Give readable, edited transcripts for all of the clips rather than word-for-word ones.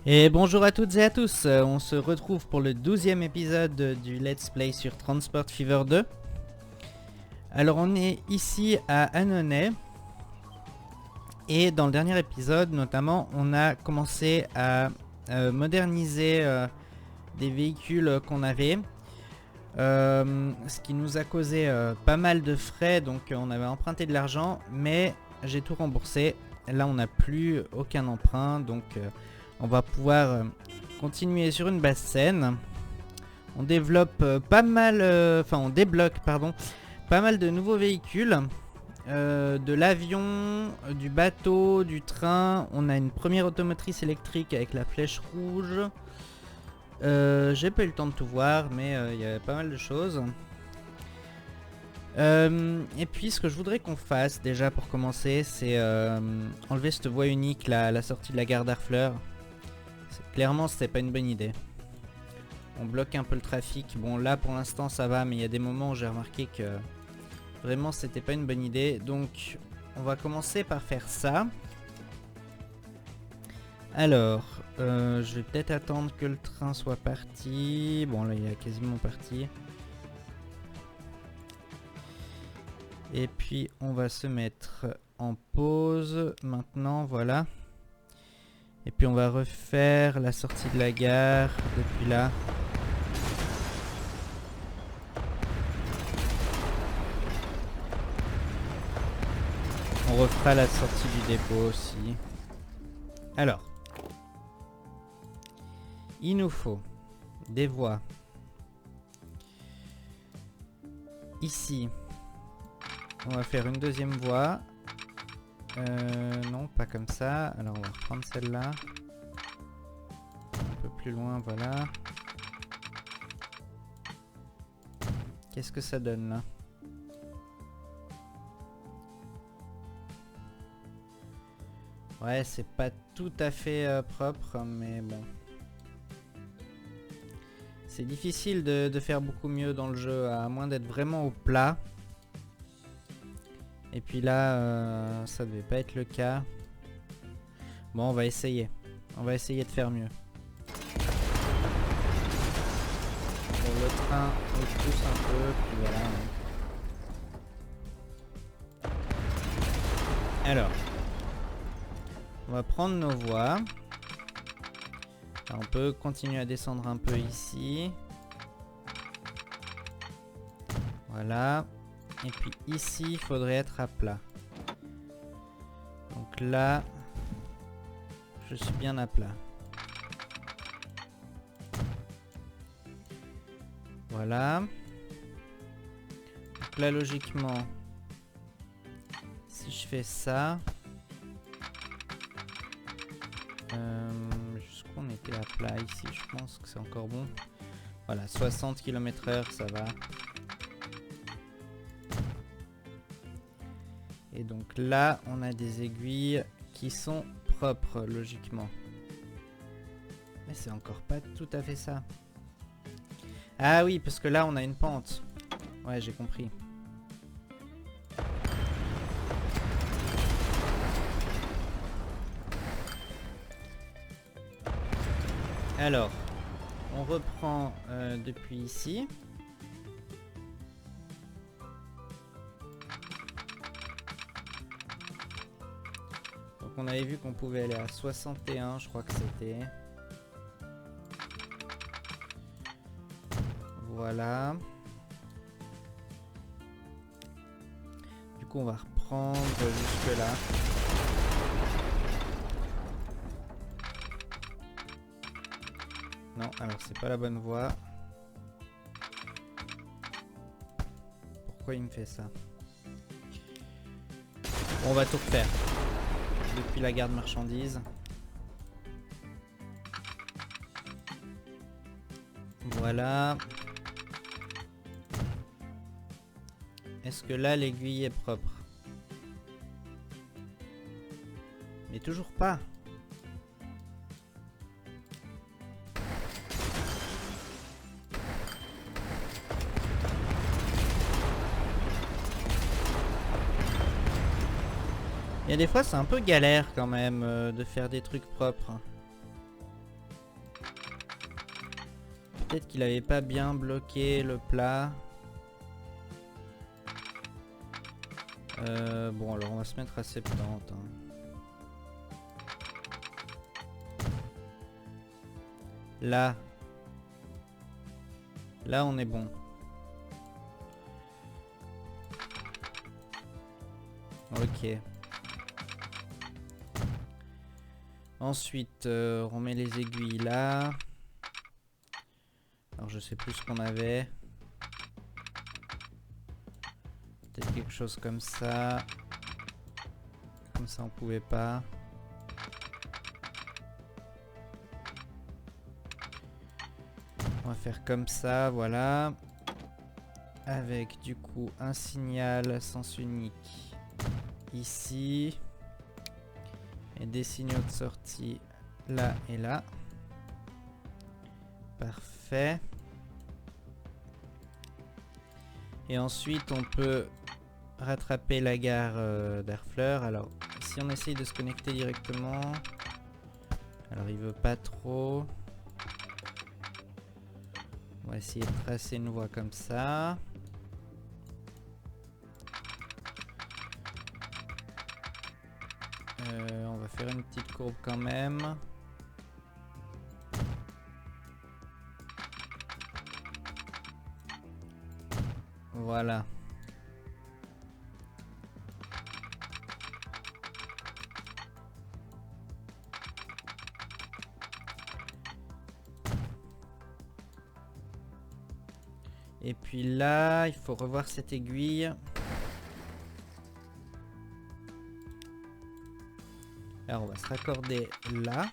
Et bonjour à toutes et à tous, on se retrouve pour le 12e épisode du Let's Play sur Transport Fever 2. Alors on est ici à Annonay. Et dans le dernier épisode notamment, on a commencé à moderniser des véhicules qu'on avait. Ce qui nous a causé pas mal de frais, donc on avait emprunté de l'argent, mais j'ai tout remboursé. Là on n'a plus aucun emprunt, donc on va pouvoir continuer sur une base saine. On développe pas mal, on débloque pardon, pas mal de nouveaux véhicules. De l'avion, du bateau, du train. On a une première automotrice électrique avec la flèche rouge. J'ai pas eu le temps de tout voir, mais il y a pas mal de choses. Et puis ce que je voudrais qu'on fasse déjà pour commencer, c'est enlever cette voie unique là, à la sortie de la gare d'Harfleur. Clairement c'était pas une bonne idée. On bloque un peu le trafic. Bon là pour l'instant ça va, mais il y a des moments où j'ai remarqué que vraiment c'était pas une bonne idée. Donc on va commencer par faire ça. Alors je vais peut-être attendre que le train soit parti. Bon là il est quasiment parti. Et puis on va se mettre en pause maintenant, voilà. Et puis on va refaire la sortie de la gare depuis là. On refera la sortie du dépôt aussi. Alors, il nous faut des voies. Ici, on va faire une deuxième voie. Non, pas comme ça. Alors on va reprendre celle-là. Un peu plus loin, voilà. Qu'est-ce que ça donne là? Ouais, c'est pas tout à fait propre, mais bon. C'est difficile de faire beaucoup mieux dans le jeu, à moins d'être vraiment au plat. Et puis là, ça devait pas être le cas. Bon, on va essayer. On va essayer de faire mieux. Bon, le train, on le pousse un peu, puis voilà. Alors, on va prendre nos voies. Alors, on peut continuer à descendre un peu ici. Voilà. Et puis ici, il faudrait être à plat. Donc là, je suis bien à plat. Voilà. Donc là, logiquement, si je fais ça... jusqu'où on était à plat ici, je pense que c'est encore bon. Voilà, 60 km/h, ça va. Et donc là, on a des aiguilles qui sont propres, logiquement. Mais c'est encore pas tout à fait ça. Ah oui, parce que là, on a une pente. Ouais, j'ai compris. Alors, on reprend depuis ici. Donc on avait vu qu'on pouvait aller à 61, je crois que c'était. Voilà. Du coup on va reprendre jusque là. Non, alors c'est pas la bonne voie. Pourquoi il me fait ça? Bon, on va tout refaire. Depuis la gare de marchandises. Voilà. Est-ce que là l'aiguille est propre? Mais toujours pas. Il y a des fois c'est un peu galère quand même de faire des trucs propres. Peut-être qu'il avait pas bien bloqué le plat. Bon, alors on va se mettre à 70. Hein. Là, on est bon. Ok. Ensuite, on met les aiguilles là. Alors je sais plus ce qu'on avait. Peut-être quelque chose comme ça. Comme ça on pouvait pas. On va faire comme ça, voilà. Avec du coup un signal à sens unique ici. Et des signaux de sortie là et là. Parfait. Et ensuite on peut rattraper la gare d'Harfleur. Alors si on essaye de se connecter directement. Alors il veut pas trop. On va essayer de tracer une voie comme ça. On va faire une petite courbe quand même. Voilà. Et puis là, il faut revoir cette aiguille. Alors on va se raccorder là.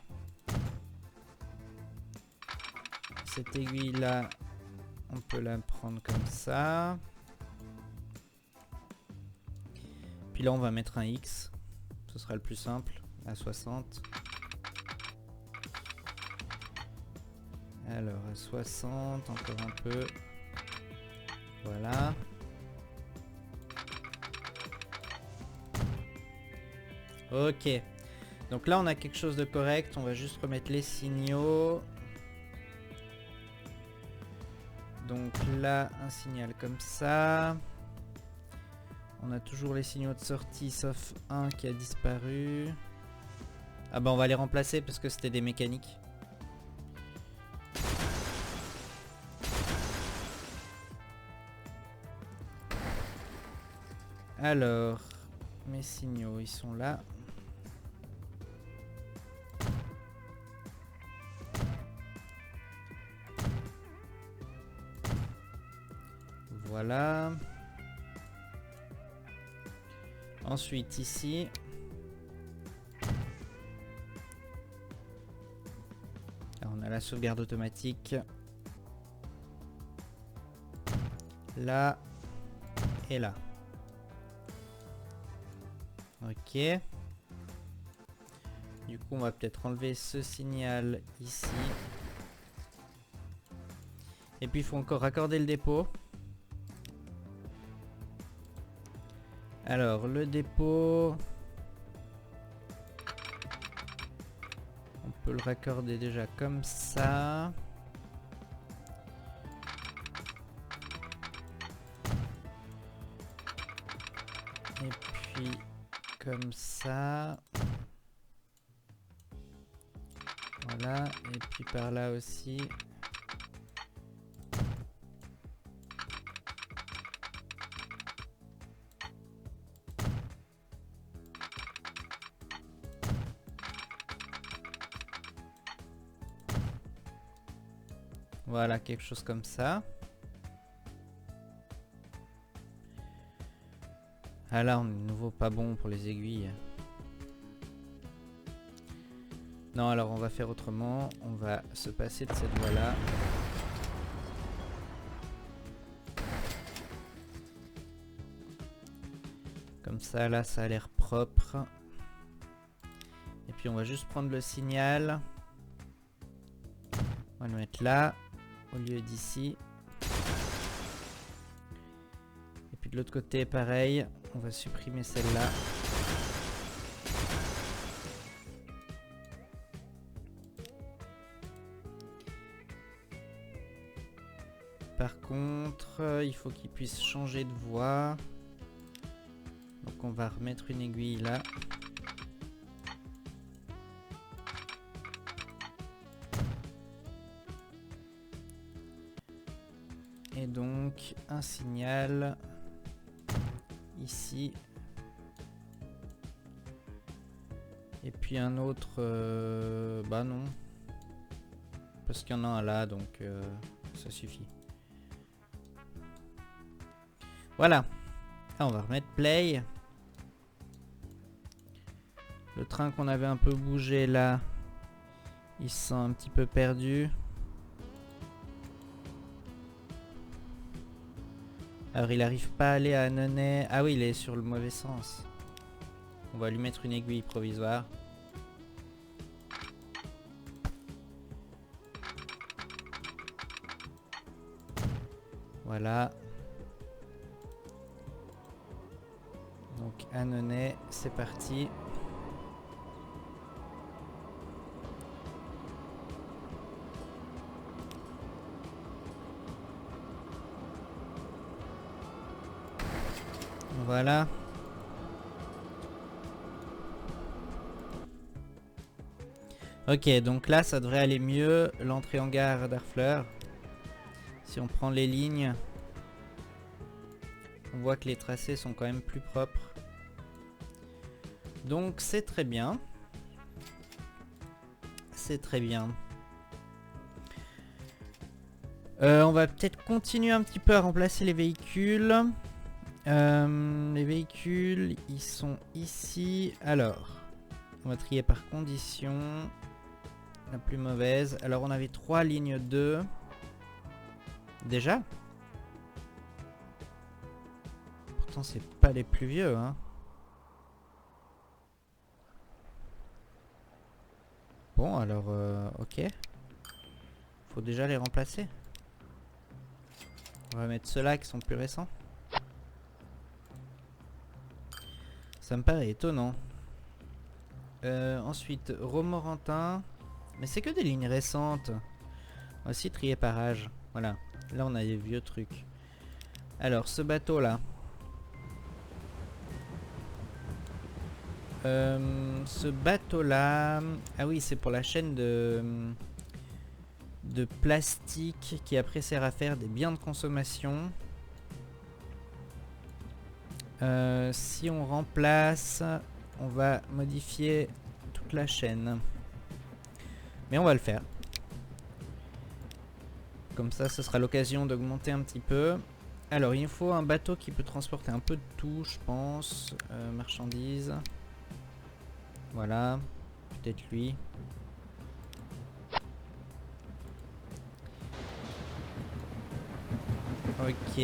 Cette aiguille là, on peut la prendre comme ça. Puis là on va mettre un X. Ce sera le plus simple, à 60. Alors à 60, encore un peu. Voilà. Ok. Donc là on a quelque chose de correct. On va juste remettre les signaux. Donc là un signal comme ça. On a toujours les signaux de sortie sauf un qui a disparu. Ah bah on va les remplacer parce que c'était des mécaniques. Alors, mes signaux, ils sont là. Voilà. Ensuite, ici. Alors, on a la sauvegarde automatique. Là. Et là. Ok. Du coup, on va peut-être enlever ce signal ici. Et puis, il faut encore raccorder le dépôt. Alors, le dépôt... On peut le raccorder déjà comme ça. Et puis... comme ça. Voilà, et puis par là aussi. Voilà, quelque chose comme ça. Ah là, on est de nouveau pas bon pour les aiguilles. Non, alors on va faire autrement. On va se passer de cette voie-là. Comme ça, là, ça a l'air propre. Et puis on va juste prendre le signal. On va le mettre là, au lieu d'ici. Et puis de l'autre côté, pareil. On va supprimer celle-là. par contre, il faut qu'il puisse changer de voie. Donc on va remettre une aiguille là. Et donc un signal ici. Et puis un autre, bah non. Parce qu'il y en a un là, donc ça suffit. Voilà. Là, on va remettre play. Le train qu'on avait un peu bougé là, il se sent un petit peu perdu. Alors il arrive pas à aller à Annonay. Ah oui, il est sur le mauvais sens. On va lui mettre une aiguille provisoire. Voilà. Donc Annonay, c'est parti. Voilà. Ok, donc là ça devrait aller mieux. L'entrée en gare d'Harfleur. Si on prend les lignes, on voit que les tracés sont quand même plus propres. Donc c'est très bien. C'est très bien. On va peut-être continuer un petit peu à remplacer les véhicules. Les véhicules, ils sont ici. Alors, on va trier par condition. La plus mauvaise. Alors, on avait 3 lignes 2. Déjà? Pourtant, c'est pas les plus vieux, hein. Bon, alors, ok. Faut déjà les remplacer. On va mettre ceux-là qui sont plus récents. Ça me paraît étonnant. Ensuite, Romorantin. Mais c'est que des lignes récentes. On va aussi trier par âge. Voilà. Là, on a des vieux trucs. Alors, ce bateau-là. Ce bateau-là... Ah oui, c'est pour la chaîne de plastique qui après sert à faire des biens de consommation. Si on remplace, on va modifier toute la chaîne. Mais on va le faire. Comme ça, ce sera l'occasion d'augmenter un petit peu. Alors, il faut un bateau qui peut transporter un peu de tout, je pense. Marchandises. Voilà. Peut-être lui. Ok.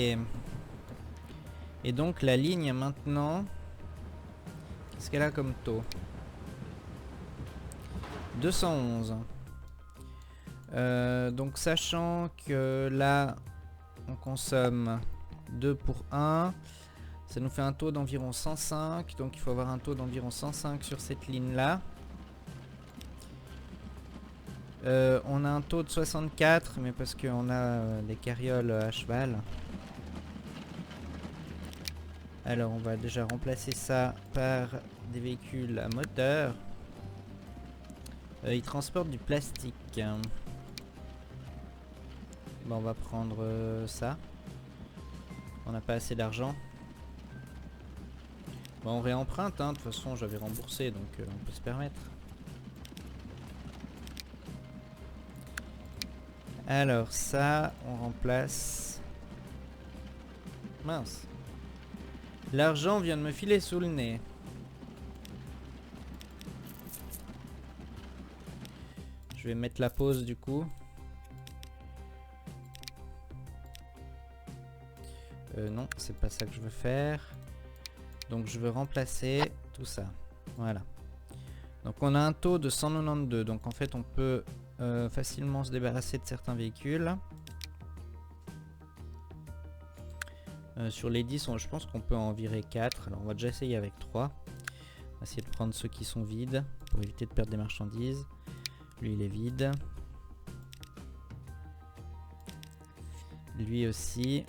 Et donc, la ligne maintenant... Qu'est-ce qu'elle a comme taux? 211. Donc sachant que là on consomme 2 pour 1, ça nous fait un taux d'environ 105. Donc il faut avoir un taux d'environ 105 sur cette ligne là. On a un taux de 64, mais parce qu'on a des carrioles à cheval. Alors on va déjà remplacer ça par des véhicules à moteur. Ils transportent du plastique. Bon, on va prendre ça. On n'a pas assez d'argent. Bon, on réemprunte, hein. De toute façon j'avais remboursé, donc on peut se permettre. Alors ça, on remplace... Mince. L'argent vient de me filer sous le nez. Je vais mettre la pause du coup. Non, c'est pas ça que je veux faire. Donc je veux remplacer tout ça. Voilà. Donc on a un taux de 192. Donc en fait on peut facilement se débarrasser de certains véhicules. Sur les 10, je pense qu'on peut en virer 4. Alors on va déjà essayer avec 3. On va essayer de prendre ceux qui sont vides pour éviter de perdre des marchandises. Lui il est vide. lui aussi.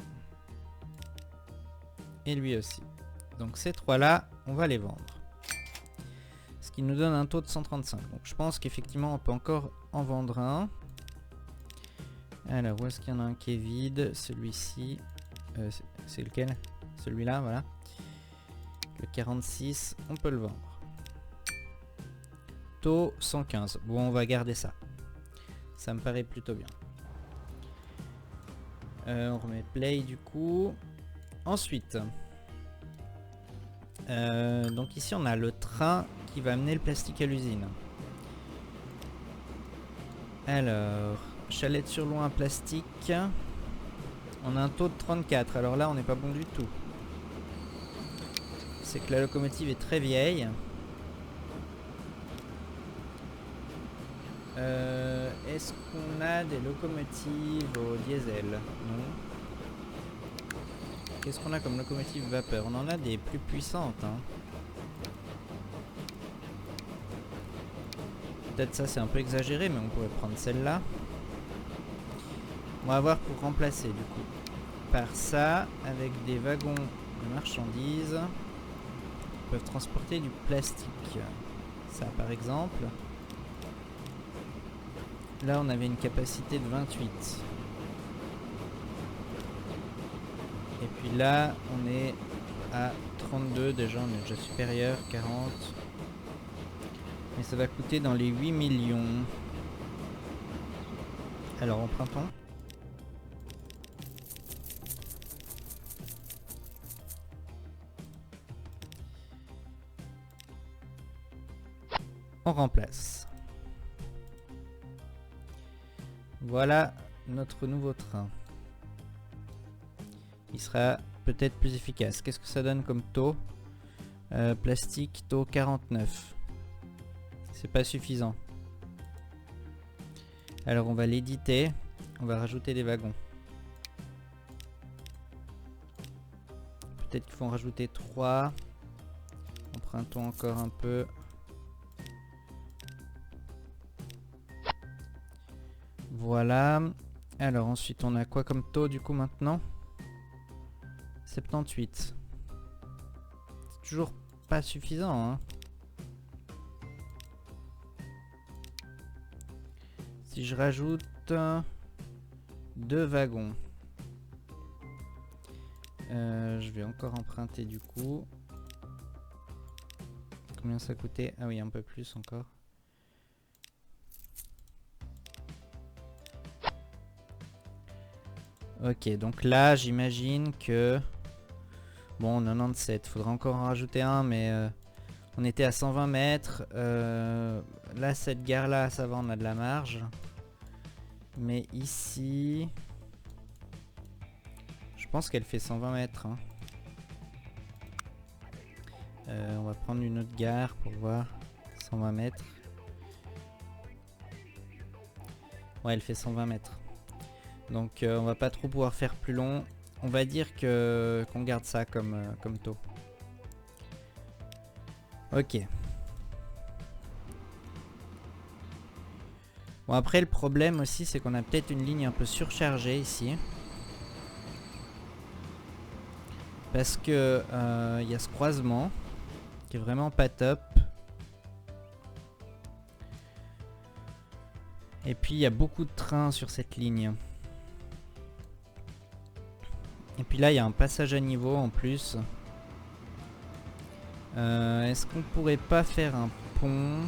Et lui aussi. Donc ces trois-là, on va les vendre. Ce qui nous donne un taux de 135. Donc je pense qu'effectivement, on peut encore en vendre un. Alors, où est-ce qu'il y en a un qui est vide? Celui-ci. C'est lequel? Celui-là, voilà. Le 46, on peut le vendre. Taux 115. Bon, on va garder ça. Ça me paraît plutôt bien. On remet play du coup. Ensuite, donc ici on a le train qui va amener le plastique à l'usine. Alors, Chalette sur Loing plastique. On a un taux de 34. Alors là, on n'est pas bon du tout. C'est que la locomotive est très vieille. Est-ce qu'on a des locomotives au diesel? Non. Qu'est-ce qu'on a comme locomotive vapeur? On en a des plus puissantes. Hein. Peut-être ça c'est un peu exagéré, mais on pourrait prendre celle-là. On va voir pour remplacer du coup. Par ça, avec des wagons de marchandises. Qui peuvent transporter du plastique. Ça par exemple. Là on avait une capacité de 28. Et puis là on est à 32, déjà on est déjà supérieur, 40. Mais ça va coûter dans les 8 millions. Alors empruntons. On remplace. Voilà notre nouveau train. Il sera peut-être plus efficace. Qu'est-ce que ça donne comme taux? Plastique, taux 49. C'est pas suffisant. Alors on va l'éditer. On va rajouter des wagons. Peut-être qu'il faut en rajouter 3. Empruntons encore un peu. Voilà. Alors ensuite on a quoi comme taux du coup maintenant? 78. C'est toujours pas suffisant hein. Si je rajoute 2 wagons. Je vais encore emprunter du coup. Combien ça coûtait? Ah oui, un peu plus encore. Ok, donc là, j'imagine que... Bon, 97. Faudra encore en rajouter un, mais... on était à 120 mètres. Là, cette gare-là, ça va, on a de la marge. Mais ici... Je pense qu'elle fait 120 mètres. Hein. On va prendre une autre gare pour voir. 120 mètres. Ouais, elle fait 120 mètres. Donc on va pas trop pouvoir faire plus long. On va dire que qu'on garde ça comme taux. Ok. Bon après le problème aussi c'est qu'on a peut-être une ligne un peu surchargée ici. Parce que y a ce croisement qui est vraiment pas top. Et puis il y a beaucoup de trains sur cette ligne. Et puis là il y a un passage à niveau en plus. Est-ce qu'on pourrait pas faire un pont?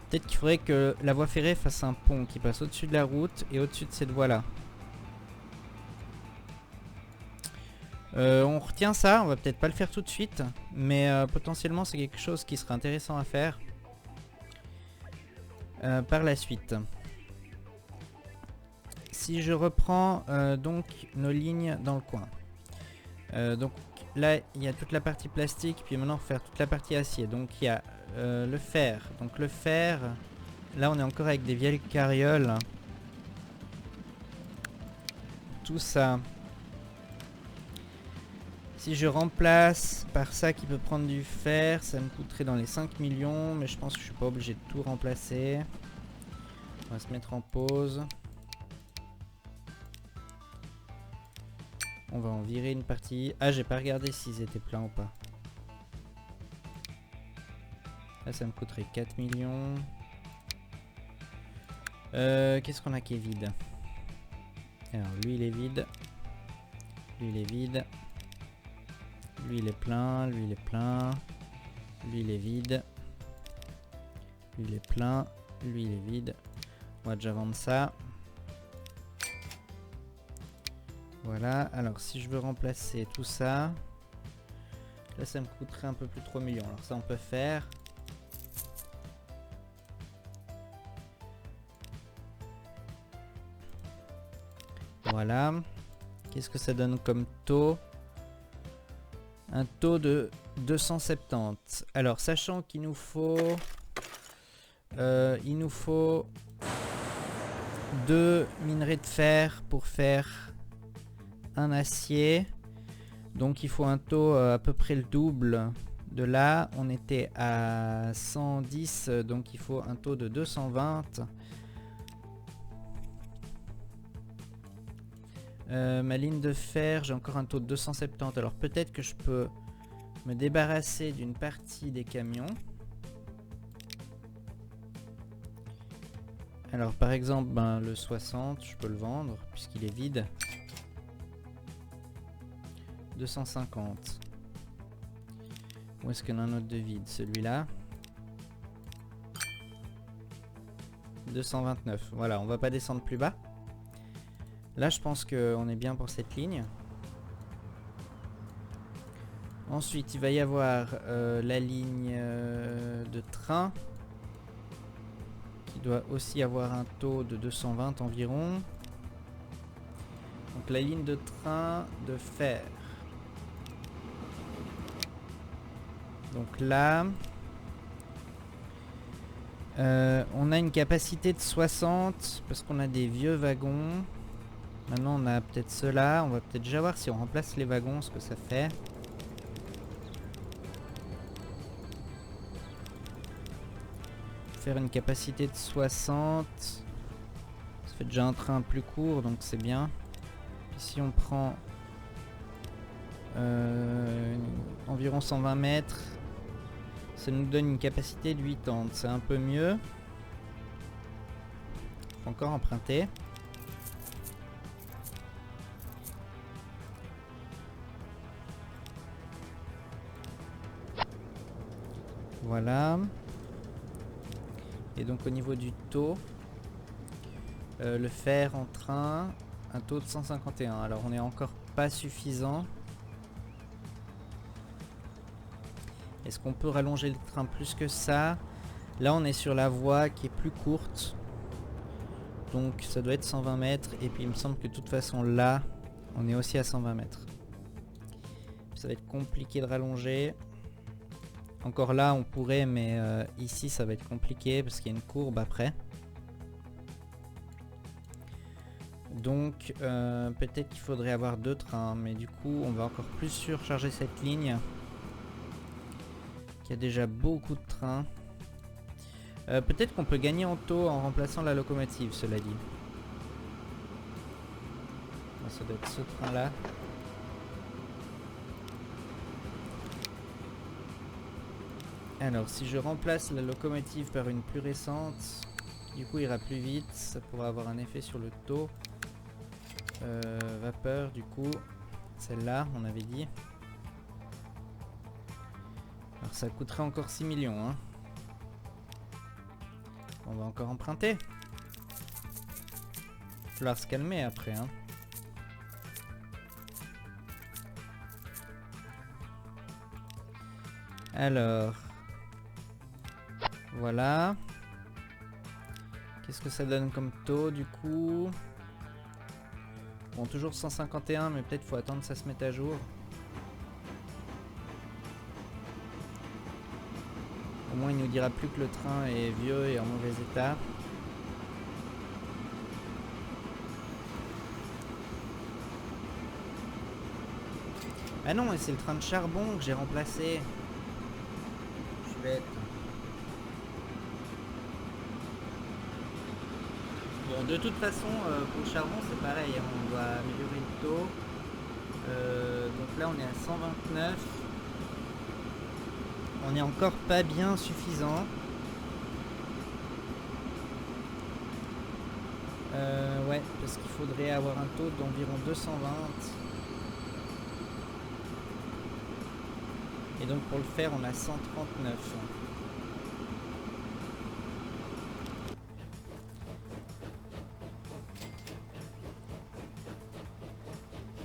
Peut-être qu'il faudrait que la voie ferrée fasse un pont qui passe au-dessus de la route et au-dessus de cette voie-là. On retient ça, on va peut-être pas le faire tout de suite, mais potentiellement c'est quelque chose qui serait intéressant à faire par la suite. Si je reprends donc nos lignes dans le coin. Donc là il y a toute la partie plastique, puis maintenant on va faire toute la partie acier. Donc il y a le fer. Donc le fer, là on est encore avec des vieilles carrioles. Tout ça. Si je remplace par ça qui peut prendre du fer, ça me coûterait dans les 5 millions, mais je pense que je suis pas obligé de tout remplacer. On va se mettre en pause. On va en virer une partie. Ah, j'ai pas regardé s'ils étaient pleins ou pas. Là, ça me coûterait 4 millions. Qu'est-ce qu'on a qui est vide? Alors, lui, il est vide. Lui, il est vide. Lui, il est plein. Lui, il est plein. Lui, il est vide. Lui, il est plein. Lui, il est vide. On va déjà vendre ça. Voilà. Alors, si je veux remplacer tout ça... Là, ça me coûterait un peu plus de 3 millions. Alors, ça, on peut faire... Voilà. Qu'est-ce que ça donne comme taux? Un taux de 270. Alors, sachant qu'il nous faut... il nous faut 2 minerais de fer pour faire un acier. Donc, il faut un taux à peu près le double de là. On était à 110, donc il faut un taux de 220. Ma ligne de fer, j'ai encore un taux de 270. Alors peut-être que je peux me débarrasser d'une partie des camions. Alors par exemple, le 60, je peux le vendre puisqu'il est vide. 250. Où est-ce qu'il y en a un autre de vide? Celui-là. 229. Voilà, on va pas descendre plus bas. Là, je pense qu'on est bien pour cette ligne. Ensuite, il va y avoir la ligne de train qui doit aussi avoir un taux de 220 environ. Donc la ligne de train de fer. Donc là, on a une capacité de 60 parce qu'on a des vieux wagons. Maintenant on a peut-être cela, on va peut-être déjà voir si on remplace les wagons, ce que ça fait. Faire une capacité de 60. Ça fait déjà un train plus court, donc c'est bien. Puis si on prend environ 120 mètres, ça nous donne une capacité de 80. C'est un peu mieux. Faut encore emprunter. Voilà. Et donc au niveau du taux, le fer en train, un taux de 151. Alors on n'est encore pas suffisant. Est-ce qu'on peut rallonger le train plus que ça? Là on est sur la voie qui est plus courte. Donc ça doit être 120 mètres. Et puis il me semble que de toute façon là, on est aussi à 120 mètres. Ça va être compliqué de rallonger. Encore là on pourrait, mais ici ça va être compliqué parce qu'il y a une courbe après. Donc peut-être qu'il faudrait avoir 2 trains, mais du coup on va encore plus surcharger cette ligne qui a déjà beaucoup de trains. Peut-être qu'on peut gagner en taux en remplaçant la locomotive, cela dit. Ça doit être ce train là. Alors si je remplace la locomotive par une plus récente, du coup il ira plus vite, ça pourra avoir un effet sur le taux. Vapeur du coup, celle-là on avait dit. Alors ça coûterait encore 6 millions. Hein. On va encore emprunter. Il va falloir se calmer après. Hein. Alors... Voilà. Qu'est-ce que ça donne comme taux du coup? Bon, toujours 151, mais peut-être faut attendre que ça se mette à jour. Au moins il nous dira plus que le train est vieux et en mauvais état. Ah non, et c'est le train de charbon que j'ai remplacé. Je suis bête. Bon, de toute façon, pour le charbon, c'est pareil. On doit améliorer le taux. Donc là on est à 129. On est encore pas bien suffisant. Ouais, parce qu'il faudrait avoir un taux d'environ 220. Et donc pour le faire, on a 139.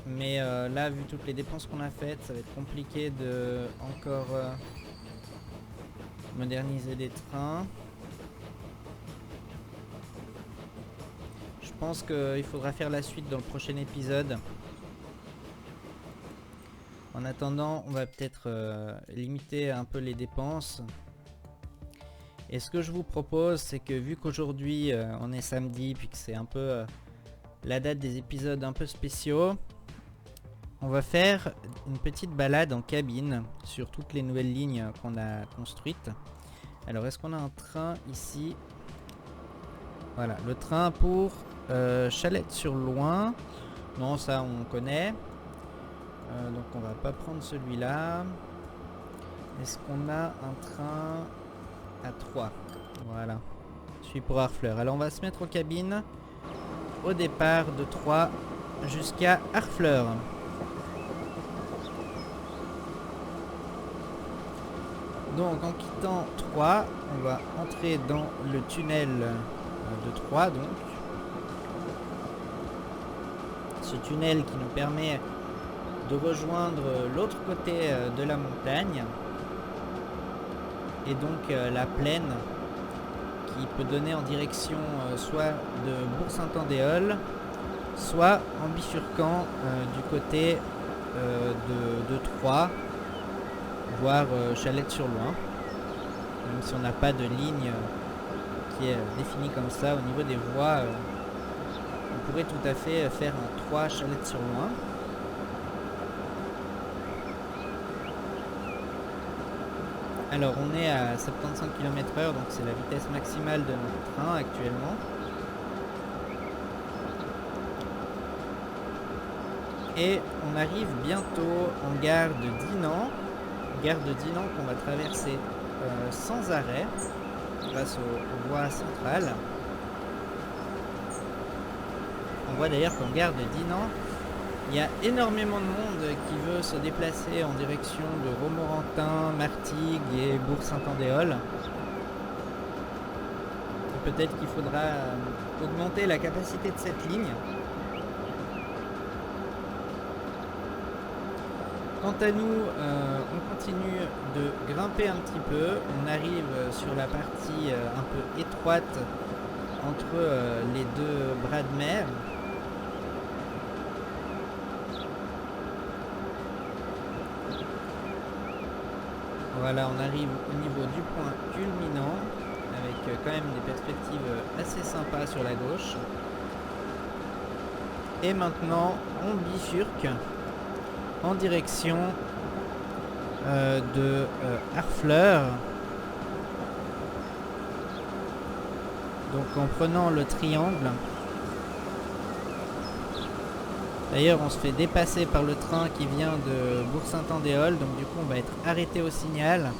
Mais là, vu toutes les dépenses qu'on a faites, ça va être compliqué de encore moderniser des trains. Je pense qu'il faudra faire la suite dans le prochain épisode. En attendant, on va peut-être limiter un peu les dépenses. Et ce que je vous propose, c'est que vu qu'aujourd'hui on est samedi, puis que c'est un peu la date des épisodes un peu spéciaux, on va faire une petite balade en cabine sur toutes les nouvelles lignes qu'on a construites. Alors est-ce qu'on a un train ici? Voilà, le train pour Chalette-sur-Loing. Non, ça on connaît. Donc on va pas prendre celui-là. Est-ce qu'on a un train à 3? Voilà. Je suis pour Harfleur. Alors on va se mettre en cabine au départ de 3 jusqu'à Harfleur. Donc en quittant 3, on va entrer dans le tunnel de 3 donc. Ce tunnel qui nous permet de rejoindre l'autre côté de la montagne. Et donc la plaine qui peut donner en direction soit de Bourg-Saint-Andéol, soit en bifurquant du côté de Troyes, voire Chalette-sur-Loing, même si on n'a pas de ligne qui est définie comme ça au niveau des voies. On pourrait tout à fait faire un 3 Chalette-sur-Loing. Alors on est à 75 km/h, donc c'est la vitesse maximale de notre train actuellement. Et on arrive bientôt en gare de Dinan. Gare de Dinan qu'on va traverser sans arrêt grâce aux voies centrales. On voit d'ailleurs qu'en gare de Dinan, il y a énormément de monde qui veut se déplacer en direction de Romorantin, Martigues et Bourg-Saint-Andéol. Peut-être qu'il faudra augmenter la capacité de cette ligne. Quant à nous, on continue de grimper un petit peu. On arrive sur la partie un peu étroite entre les deux bras de mer. Voilà, on arrive au niveau du point culminant avec quand même des perspectives assez sympas sur la gauche. Et maintenant, on bifurque en direction de Harfleur. Donc en prenant le triangle. D'ailleurs on se fait dépasser par le train qui vient de Bourg-Saint-Andéol. Donc du coup on va être arrêté au signal.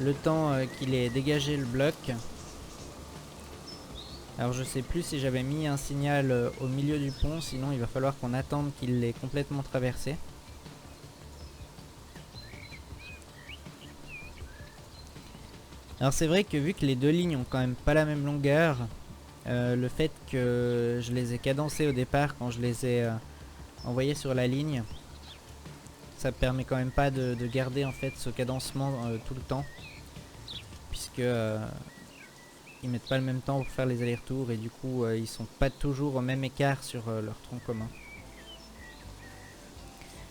Le temps qu'il ait dégagé le bloc. Alors je sais plus si j'avais mis un signal au milieu du pont. Sinon il va falloir qu'on attende qu'il l'ait complètement traversé. Alors c'est vrai que vu que les deux lignes ont quand même pas la même longueur, le fait que je les ai cadencées au départ quand je les ai envoyées sur la ligne, ça permet quand même pas de garder en fait ce cadencement tout le temps, puisque ils mettent pas le même temps pour faire les allers-retours et du coup ils sont pas toujours au même écart sur leur tronc commun.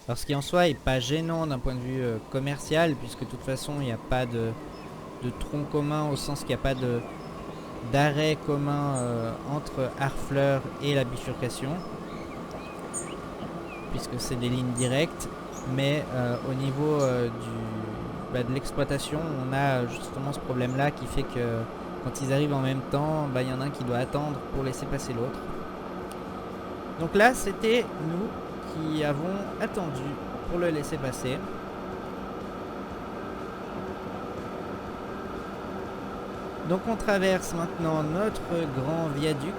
Alors ce qui en soi est pas gênant d'un point de vue commercial, puisque de toute façon il n'y a pas de tronc commun au sens qu'il n'y a pas d'arrêt commun entre Harfleur et la bifurcation, puisque c'est des lignes directes. Mais au niveau de l'exploitation, on a justement ce problème là qui fait que quand ils arrivent en même temps, il y en a un qui doit attendre pour laisser passer l'autre. Donc là, c'était nous qui avons attendu pour le laisser passer. Donc on traverse maintenant notre grand viaduc.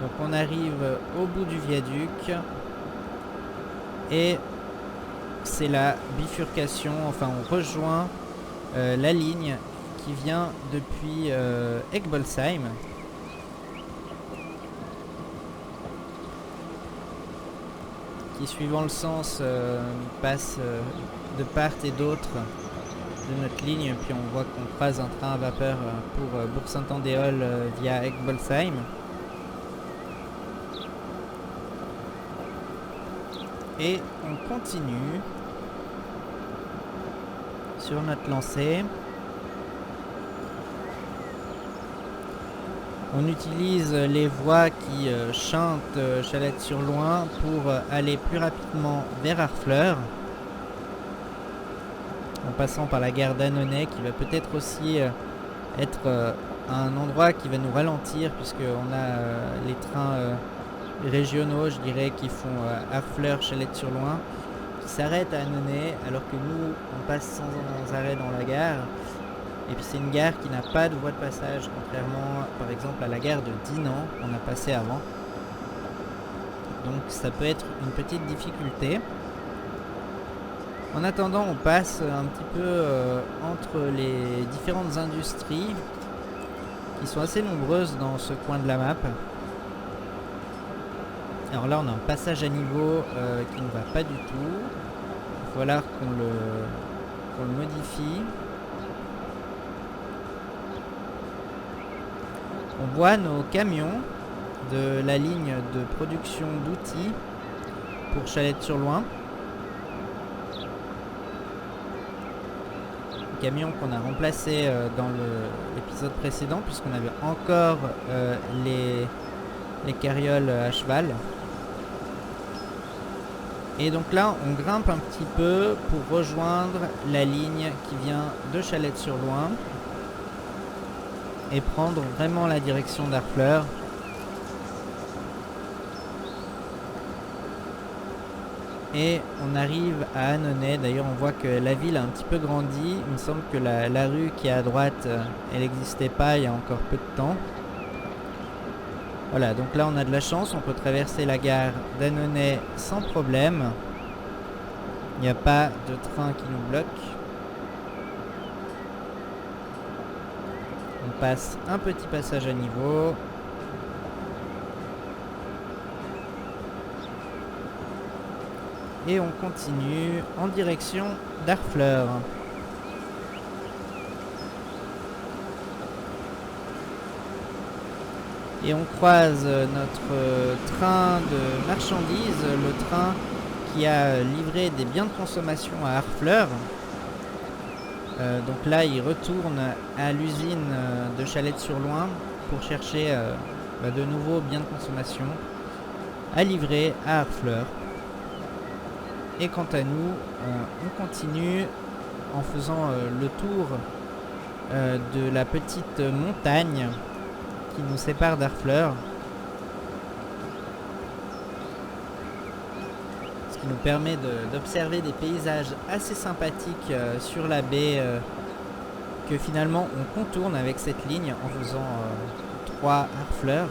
Donc on arrive au bout du viaduc et c'est la bifurcation, enfin on rejoint la ligne qui vient depuis Egbolsheim. Qui, suivant le sens, passe de part et d'autre de notre ligne, puis on voit qu'on croise un train à vapeur pour Bourg-Saint-Andéol via Egbolsheim. Et on continue sur notre lancée. On utilise les voies qui chantent Chalette-sur-Loing pour aller plus rapidement vers Harfleur, en passant par la gare d'Annonay, qui va peut-être aussi être un endroit qui va nous ralentir, puisqu'on a les trains régionaux, je dirais, qui font Harfleur, Chalette-sur-Loing, qui s'arrêtent à Annonay, alors que nous, on passe sans arrêt dans la gare. Et puis c'est une gare qui n'a pas de voie de passage, contrairement par exemple à la gare de Dinan, qu'on a passé avant. Donc ça peut être une petite difficulté. En attendant, on passe un petit peu entre les différentes industries, qui sont assez nombreuses dans ce coin de la map. Alors là, on a un passage à niveau qui ne va pas du tout. Il va falloir qu'on le modifie. On voit nos camions de la ligne de production d'outils pour Chalette-sur-Loing. Camions qu'on a remplacés dans l'épisode précédent, puisqu'on avait encore les carrioles à cheval. Et donc là, on grimpe un petit peu pour rejoindre la ligne qui vient de Chalette-sur-Loing et prendre vraiment la direction d'Harfleur. Et on arrive à Annonay. D'ailleurs, on voit que la ville a un petit peu grandi. Il me semble que la rue qui est à droite, elle n'existait pas il y a encore peu de temps. Voilà, donc là on a de la chance, on peut traverser la gare d'Annonay sans problème. Il n'y a pas de train qui nous bloque. On passe un petit passage à niveau. Et on continue en direction d'Harfleur. Et on croise notre train de marchandises, le train qui a livré des biens de consommation à Harfleur. Donc là, il retourne à l'usine de Chalette-sur-Loing pour chercher de nouveaux biens de consommation à livrer à Harfleur. Et quant à nous, on continue en faisant le tour de la petite montagne qui nous sépare d'Harfleur. Ce qui nous permet d'observer des paysages assez sympathiques sur la baie que finalement on contourne avec cette ligne en faisant 3 Harfleur.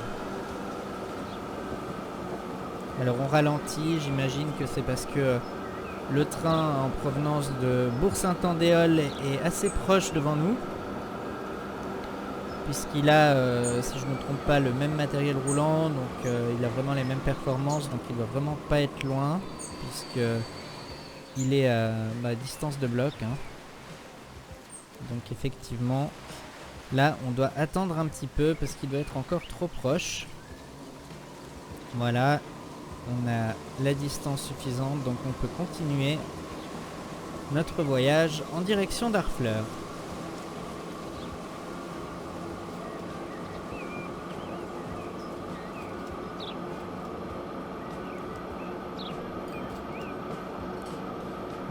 Alors on ralentit, j'imagine que c'est parce que le train en provenance de Bourg-Saint-Andéol est assez proche devant nous, puisqu'il a, si je ne me trompe pas, le même matériel roulant, donc il a vraiment les mêmes performances, donc il ne doit vraiment pas être loin, puisqu'il est à distance de bloc. Donc effectivement, là on doit attendre un petit peu, parce qu'il doit être encore trop proche. Voilà. On a la distance suffisante, donc on peut continuer notre voyage en direction d'Harfleur.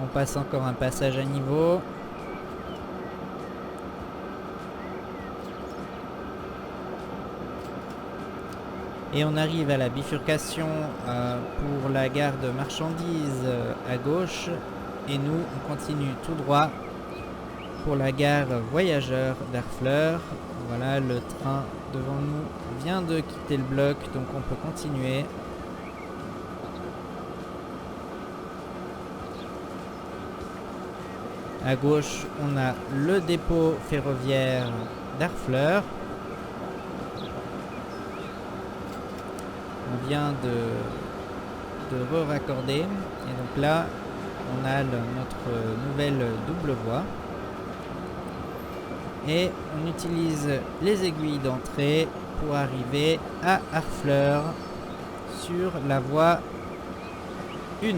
On passe encore un passage à niveau. Et on arrive à la bifurcation pour la gare de marchandises à gauche. Et nous, on continue tout droit pour la gare voyageurs d'Harfleur. Voilà, le train devant nous vient de quitter le bloc, donc on peut continuer. À gauche, on a le dépôt ferroviaire d'Harfleur. On vient de re-raccorder. Et donc là, on a notre nouvelle double voie. Et on utilise les aiguilles d'entrée pour arriver à Harfleur sur la voie 1.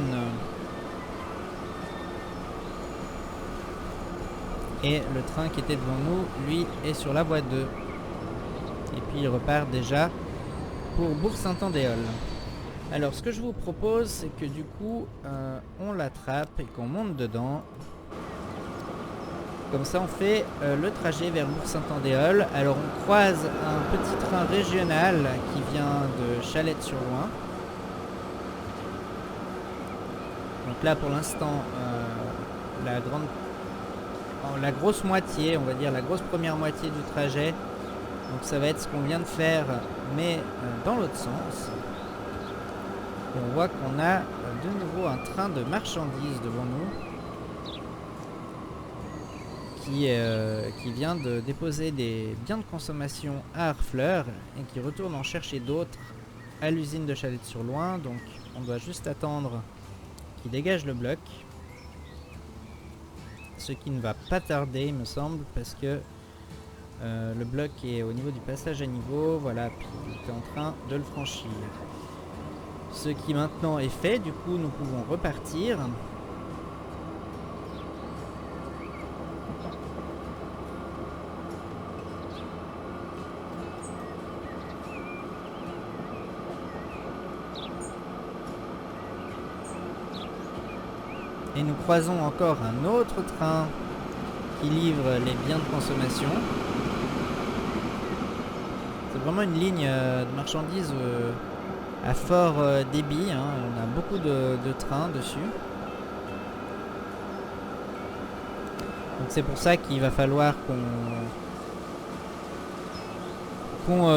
Et le train qui était devant nous, lui, est sur la voie 2. Et puis il repart déjà pour Bourg-Saint-Andéol. Alors ce que je vous propose, c'est que du coup, on l'attrape et qu'on monte dedans. Comme ça on fait le trajet vers Bourg-Saint-Andéol. Alors on croise un petit train régional qui vient de Chalette-sur-Loing. Donc là pour l'instant, la grosse moitié, on va dire la grosse première moitié du trajet. Donc ça va être ce qu'on vient de faire, mais dans l'autre sens. Et on voit qu'on a de nouveau un train de marchandises devant nous. Qui vient de déposer des biens de consommation à Harfleur et qui retourne en chercher d'autres à l'usine de Chalette-sur-Loing. Donc on doit juste attendre qu'il dégage le bloc. Ce qui ne va pas tarder, il me semble, parce que le bloc est au niveau du passage à niveau. Voilà, puis il est en train de le franchir. Ce qui maintenant est fait, du coup nous pouvons repartir. Et nous croisons encore un autre train qui livre les biens de consommation. C'est vraiment une ligne de marchandises à fort débit. Hein. On a beaucoup de trains dessus. Donc c'est pour ça qu'il va falloir qu'on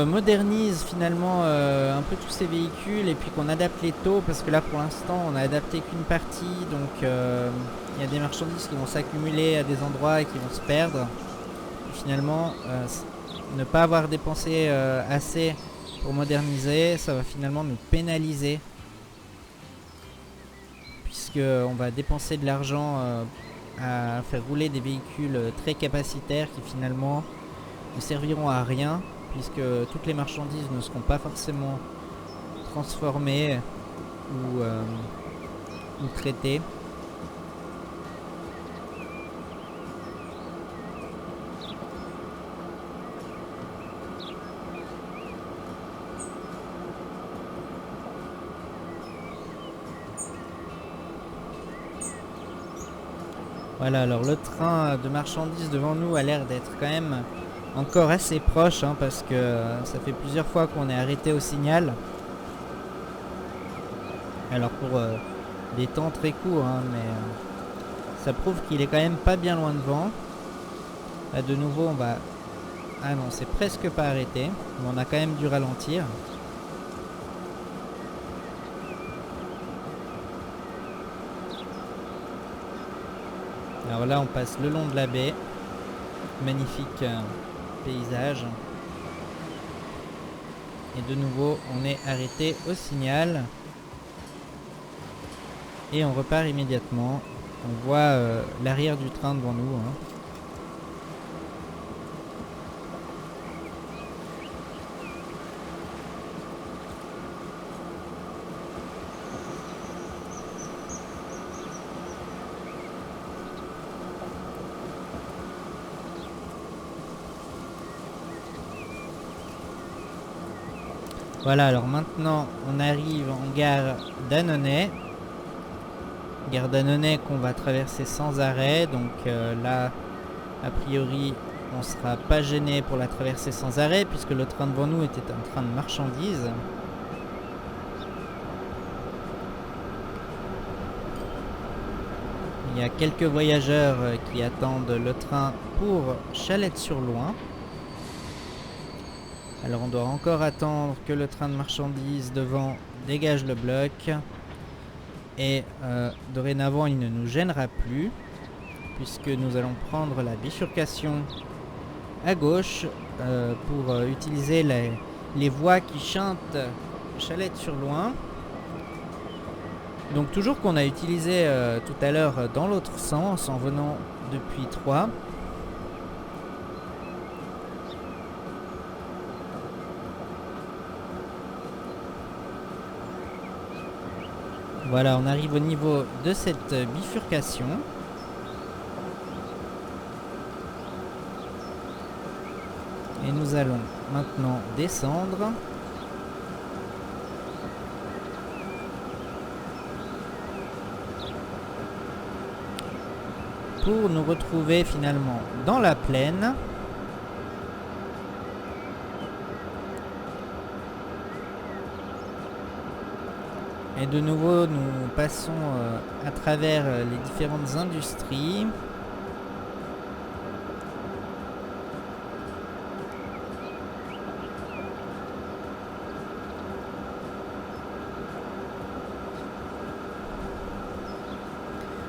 modernise finalement un peu tous ces véhicules et puis qu'on adapte les taux, parce que là pour l'instant on a adapté qu'une partie, donc il y a des marchandises qui vont s'accumuler à des endroits et qui vont se perdre. Et finalement ne pas avoir dépensé assez pour moderniser, ça va finalement nous pénaliser, puisque on va dépenser de l'argent à faire rouler des véhicules très capacitaires qui finalement ne serviront à rien, puisque toutes les marchandises ne seront pas forcément transformées ou traitées. Voilà, alors le train de marchandises devant nous a l'air d'être quand même encore assez proche, hein, parce que ça fait plusieurs fois qu'on est arrêté au signal. Alors pour des temps très courts, hein, mais ça prouve qu'il est quand même pas bien loin devant. Là de nouveau on va... Ah non, c'est presque pas arrêté, mais on a quand même dû ralentir. Alors là on passe le long de la baie. Magnifique paysage. Et de nouveau on est arrêté au signal. Et on repart immédiatement. On voit l'arrière du train devant nous. Hein. Voilà, alors maintenant on arrive en gare d'Annonay. gare d'Annonay qu'on va traverser sans arrêt. Donc là, a priori, on ne sera pas gêné pour la traverser sans arrêt puisque le train devant nous était un train de marchandises. Il y a quelques voyageurs qui attendent le train pour Chalette-sur-Loing. Alors on doit encore attendre que le train de marchandises devant dégage le bloc. Et dorénavant il ne nous gênera plus puisque nous allons prendre la bifurcation à gauche pour utiliser les voies qui chantent Chalette-sur-Loing. Donc toujours qu'on a utilisé tout à l'heure dans l'autre sens en venant depuis Troyes. Voilà, on arrive au niveau de cette bifurcation. Et nous allons maintenant descendre. Pour nous retrouver finalement dans la plaine. Et de nouveau, nous passons à travers les différentes industries.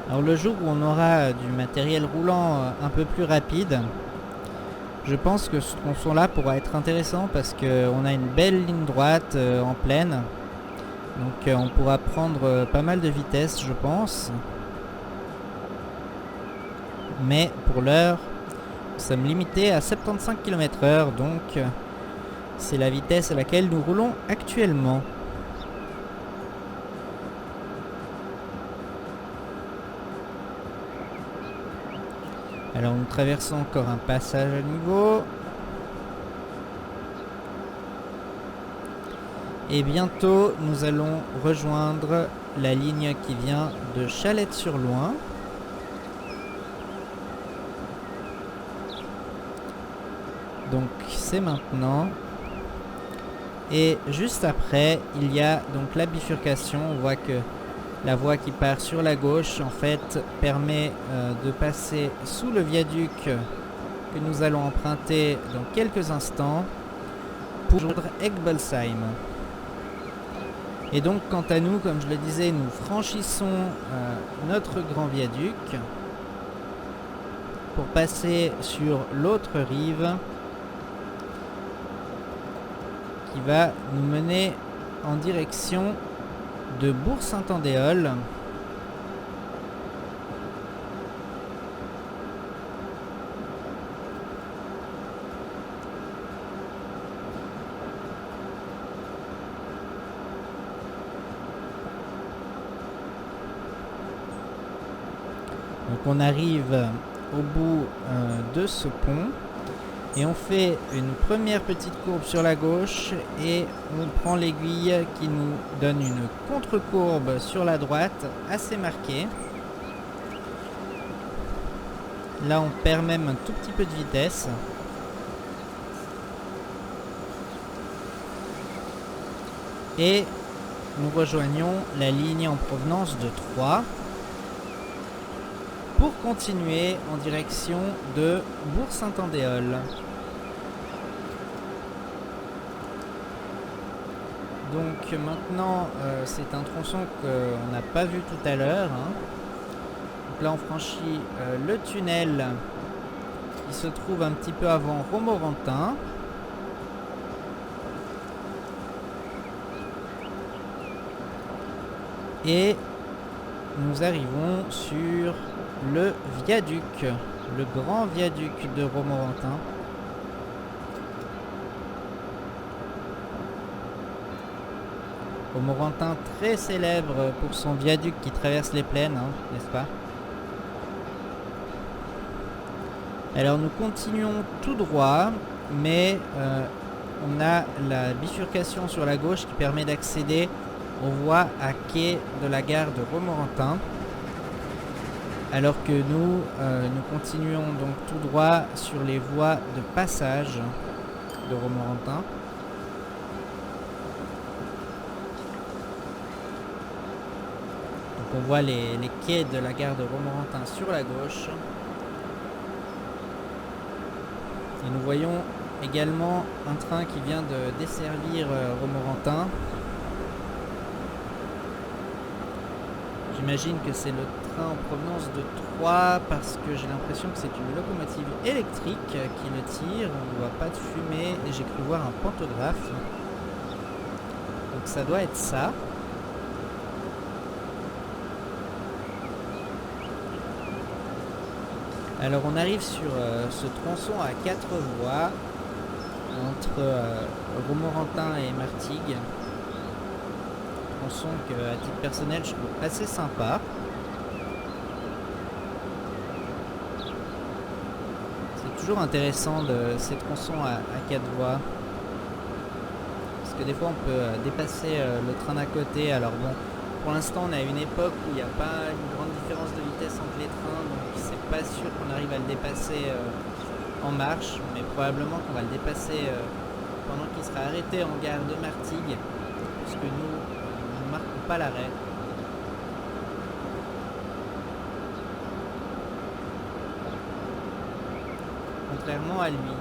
Alors le jour où on aura du matériel roulant un peu plus rapide, je pense que ce tronçon-là pourra être intéressant parce qu'on a une belle ligne droite en plaine. Donc on pourra prendre pas mal de vitesse, je pense. Mais pour l'heure, nous sommes limités à 75 km/h, donc c'est la vitesse à laquelle nous roulons actuellement. Alors nous traversons encore un passage à niveau. Et bientôt nous allons rejoindre la ligne qui vient de Chalette-sur-Loing. Donc c'est maintenant. Et juste après il y a donc la bifurcation. On voit que la voie qui part sur la gauche en fait permet de passer sous le viaduc que nous allons emprunter dans quelques instants pour rejoindre Egbolsheim. Et donc quant à nous, comme je le disais, nous franchissons notre grand viaduc pour passer sur l'autre rive qui va nous mener en direction de Bourg-Saint-Andéol. Donc on arrive au bout de ce pont et on fait une première petite courbe sur la gauche et on prend l'aiguille qui nous donne une contre-courbe sur la droite assez marquée. Là on perd même un tout petit peu de vitesse. Et nous rejoignons la ligne en provenance de Troyes pour continuer en direction de Bourg-Saint-Andéol. Donc maintenant c'est un tronçon qu'on n'a pas vu tout à l'heure. Donc là on franchit le tunnel qui se trouve un petit peu avant Romorantin. Et nous arrivons sur le viaduc, le grand viaduc de Romorantin. Romorantin très célèbre pour son viaduc qui traverse les plaines, n'est-ce pas? Alors nous continuons tout droit, mais on a la bifurcation sur la gauche qui permet d'accéder aux voies à quai de la gare de Romorantin. Alors que nous continuons donc tout droit sur les voies de passage de Romorantin. Donc on voit les quais de la gare de Romorantin sur la gauche. Et nous voyons également un train qui vient de desservir Romorantin. J'imagine que c'est le train en provenance de Troyes parce que j'ai l'impression que c'est une locomotive électrique qui le tire. On ne voit pas de fumée et j'ai cru voir un pantographe. Donc ça doit être ça. Alors on arrive sur ce tronçon à 4 voies entre Romorantin et Martigues. Tronçon que à titre personnel je trouve assez sympa. C'est toujours intéressant ces tronçons à 4 voies. Parce que des fois on peut dépasser le train d'à côté. Alors bon, pour l'instant on est à une époque où il n'y a pas une grande différence de vitesse entre les trains. Donc c'est pas sûr qu'on arrive à le dépasser en marche. Mais probablement qu'on va le dépasser pendant qu'il sera arrêté en gare de Martigues. Puisque nous ne marquons pas l'arrêt. Contrairement à lui.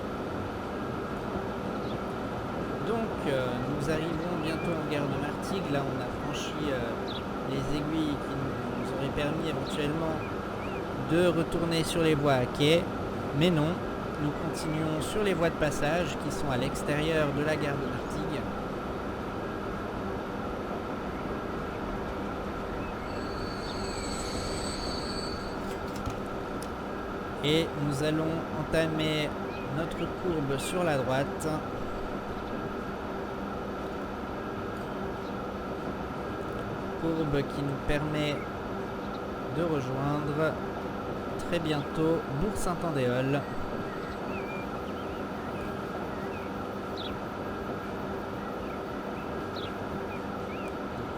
Donc nous arrivons bientôt en gare de Martigues. Là on a franchi les aiguilles qui nous auraient permis éventuellement de retourner sur les voies à quai. Mais non, nous continuons sur les voies de passage qui sont à l'extérieur de la gare de Martigues. Et nous allons entamer notre courbe sur la droite. Courbe qui nous permet de rejoindre très bientôt Bourg-Saint-Andéol.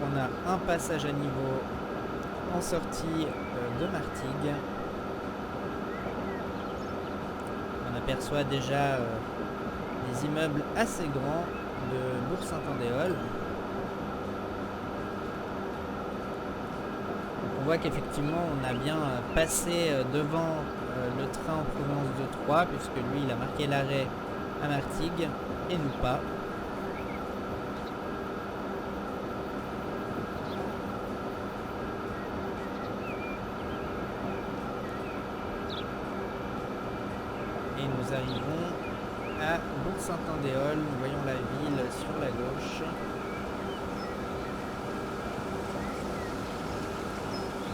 On a un passage à niveau en sortie de Martigues. On aperçoit déjà des immeubles assez grands de Bourg-Saint-Andéol. On voit qu'effectivement on a bien passé devant le train en provenance de Troyes, puisque lui il a marqué l'arrêt à Martigues et nous pas. Et nous arrivons à Bourg-Saint-Andéol, nous voyons la ville sur la gauche.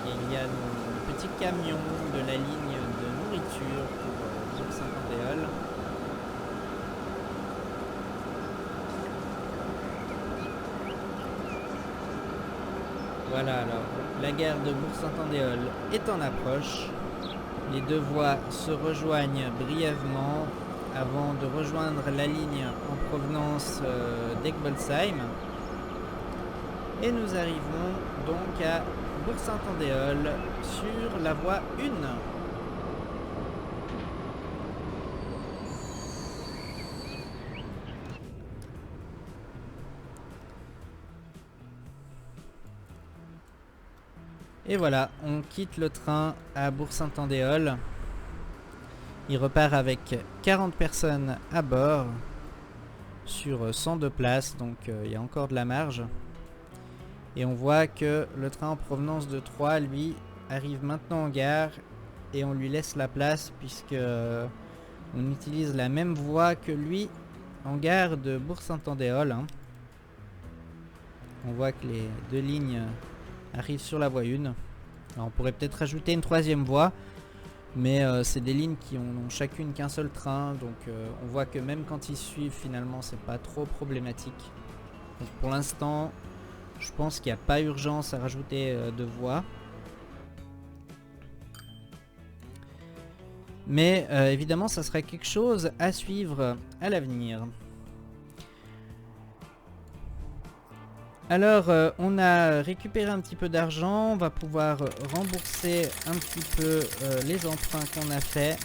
Il y a nos petits camions de la ligne de nourriture pour Bourg-Saint-Andéol. Voilà, alors la gare de Bourg-Saint-Andéol est en approche. Les deux voies se rejoignent brièvement avant de rejoindre la ligne en provenance d'Egbolsheim. Et nous arrivons donc à Bourg-Saint-Andéol sur la voie 1. Et voilà, on quitte le train à Bourg-Saint-Andéol. Il repart avec 40 personnes à bord sur 102 places, donc il y a encore de la marge. Et on voit que le train en provenance de Troyes, lui, arrive maintenant en gare et on lui laisse la place puisque on utilise la même voie que lui en gare de Bourg-Saint-Andéol. On voit que les deux lignes arrivent sur la voie 1. Alors on pourrait peut-être rajouter une troisième voie, mais c'est des lignes qui ont chacune qu'un seul train, donc on voit que même quand ils suivent, finalement, c'est pas trop problématique. Donc pour l'instant, je pense qu'il n'y a pas urgence à rajouter de voies. Mais évidemment, ça serait quelque chose à suivre à l'avenir. Alors, on a récupéré un petit peu d'argent, on va pouvoir rembourser un petit peu les emprunts qu'on a fait.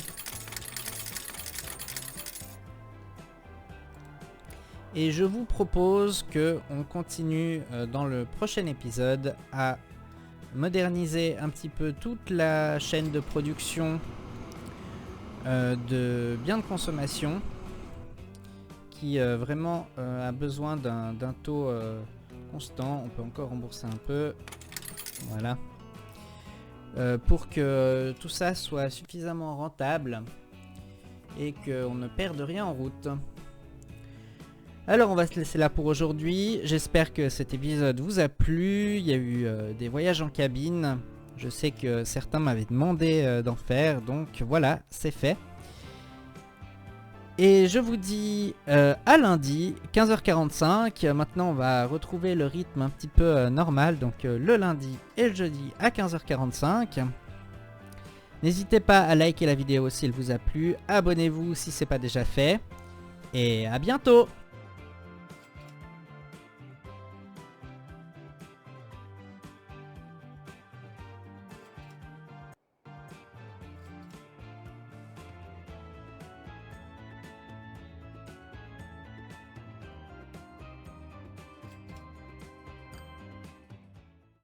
Et je vous propose que on continue dans le prochain épisode à moderniser un petit peu toute la chaîne de production de biens de consommation qui vraiment a besoin d'un taux constant. On peut encore rembourser un peu, voilà, pour que tout ça soit suffisamment rentable et qu'on ne perde rien en route. Alors on va se laisser là pour aujourd'hui. J'espère que cet épisode vous a plu. Il y a eu des voyages en cabine. Je sais que certains m'avaient demandé d'en faire, donc voilà, c'est fait. Et je vous dis à lundi, 15h45. Maintenant, on va retrouver le rythme un petit peu normal. Donc le lundi et le jeudi à 15h45. N'hésitez pas à liker la vidéo si elle vous a plu. Abonnez-vous si ce n'est pas déjà fait. Et à bientôt!